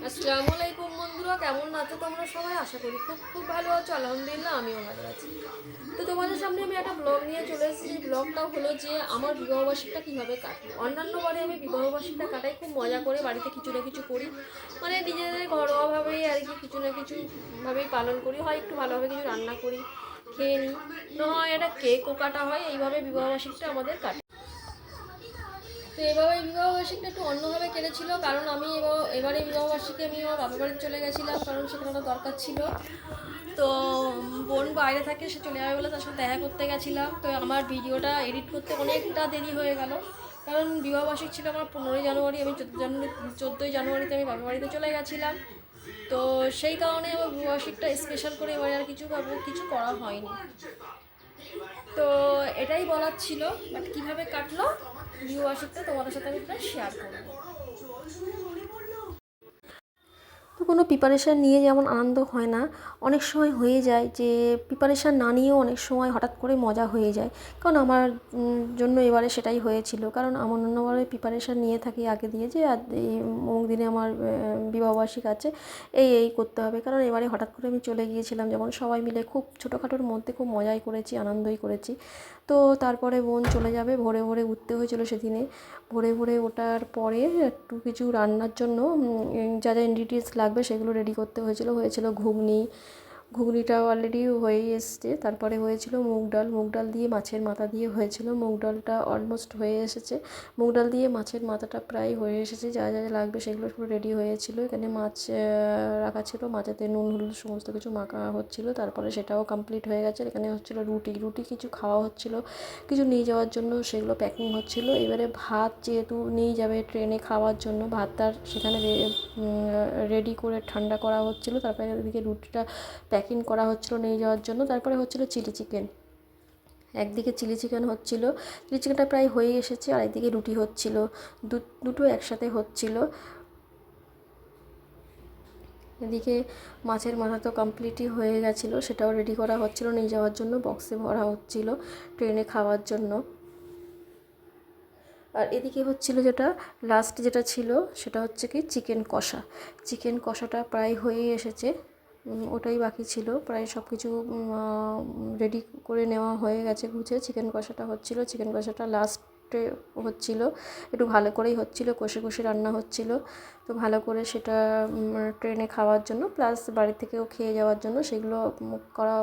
আসসালামু আলাইকুম বন্ধুরা, কেমন আছো তোমরা সবাই? আশা করি খুব খুব ভালো আছো। আলহামদুলিল্লাহ আমিও ভালো আছি। তো তোমাদের সামনে আমি একটা ব্লগ নিয়ে চলে এসেছি। ব্লগটা হলো যে আমার বিবাহবার্ষিকটা কীভাবে কাটলো। অন্যান্য বারে আমি বিবাহবার্ষিকটা কাটাই খুব মজা করে, বাড়িতে কিছু না কিছু করি, মানে নিজেদের ঘরোয়াভাবেই আর কি কিছু না কিছু ভাবেই পালন করি। হয় একটু ভালোভাবে কিছু রান্না করি, খেয়ে নিই, না হয় একটা কেকও কাটা হয়। এইভাবে বিবাহবার্ষিকটা আমাদের কাটে। তো এভাবে বিবাহবার্ষিকটা একটু অন্যভাবে কেটেছিল, কারণ আমি এবারে বিবাহবার্ষিকী আমি আমার বাবার বাড়িতে চলে গেছিলাম, কারণ সেখানে একটা দরকার ছিল। তো বোন বাইরে থাকে, সে চলে যাবে বলে তার সাথে দেখা করতে গেছিলাম। তো আমার ভিডিওটা এডিট করতে অনেকটা দেরি হয়ে গেল, কারণ বিবাহবার্ষিক ছিল আমার 15ই জানুয়ারি। আমি 14ই জানুয়ারিতে আমি বাবার বাড়িতে চলে গেছিলাম। তো সেই কারণে আমার বিবাহবার্ষিকটা স্পেশাল করে এবারে আর কিছু করা হয়নি। তো এটাই বলার ছিল, বাট কীভাবে কাটলো বিবাহবার্ষিকটা তোমাদের সাথে আমি শেয়ার করবো। তো কোনো প্রিপারেশান নিয়ে যেমন আনন্দ হয় না, অনেক সময় হয়ে যায় যে প্রিপারেশান না নিয়েও অনেক সময় হঠাৎ করে মজা হয়ে যায়। কারণ আমার জন্য এবারে সেটাই হয়েছিল, কারণ আমার অন্যবারে প্রিপারেশান নিয়ে থাকি আগে দিয়ে, যে এই অমুক দিনে আমার বিবাহবার্ষিক আছে, এই করতে হবে। কারণ এবারে হঠাৎ করে আমি চলে গিয়েছিলাম, যেমন সবাই মিলে খুব ছোটোখাটোর মধ্যে খুব মজাই করেছি, আনন্দই করেছি। তো তারপরে বোন চলে যাবে, ভোরে ভোরে উঠতে হয়েছিল সেদিনে। ভোরে ভোরে ওঠার পরে একটু কিছু রান্নার জন্য যা যা ইনগ্রিডিয়েন্টস লাগবে সেগুলো রেডি করতে হয়েছিল ঘুগনিটাও অলরেডি হয়ে এসছে। তারপরে হয়েছিল মুগ ডাল দিয়ে মাছের মাথা দিয়ে হয়েছিল। মুগ ডালটা অলমোস্ট হয়ে এসেছে, মুগ ডাল দিয়ে মাছের মাথাটা প্রায় হয়ে এসেছে। যা যা লাগবে সেগুলো পুরো রেডি হয়েছিল। এখানে মাছ রাখা ছিল, মাছেতে নুন হলুদ সমস্ত কিছু মাখা হচ্ছিল। তারপরে সেটাও কমপ্লিট হয়ে গেছে। এখানে হচ্ছিল রুটি কিছু খাওয়া হচ্ছিল, কিছু নিয়ে যাওয়ার জন্য সেগুলো প্যাকিং হচ্ছিল। এবারে ভাত যেহেতু নিয়ে যাবে ট্রেনে খাওয়ার জন্য, ভাতটার সেখানে রেডি করে ঠান্ডা করা হচ্ছিল। তারপরে এদিকে রুটিটা প্যাকিং করা হচ্ছিল নিয়ে যাওয়ার জন্য। তারপরে হচ্ছিল চিলি চিকেন, একদিকে চিলি চিকেন হচ্ছিল, চিলি চিকেনটা প্রায় হয়ে এসেছে, আর একদিকে রুটি হচ্ছিল, দুটো একসাথে হচ্ছিল। এদিকে মাছের মাথা তো কমপ্লিটই হয়ে গেছিলো, সেটাও রেডি করা হচ্ছিলো নিয়ে যাওয়ার জন্য, বক্সে ভরা হচ্ছিল ট্রেনে খাওয়ার জন্য। আর এদিকে হচ্ছিলো যেটা লাস্ট যেটা ছিল সেটা হচ্ছে কি চিকেন কষাটা প্রায় হয়ে এসেছে, ওটাই বাকি ছিল। প্রায় সব কিছু রেডি করে নেওয়া হয়ে গেছে গুছিয়ে। চিকেন কষাটা লাস্টে হচ্ছিল, একটু ভালো করেই হচ্ছিল, কষে কষে রান্না হচ্ছিল। তো ভালো করে সেটা ট্রেনে খাওয়ার জন্য প্লাস বাড়ি থেকেও খেয়ে যাওয়ার জন্য সেগুলো করা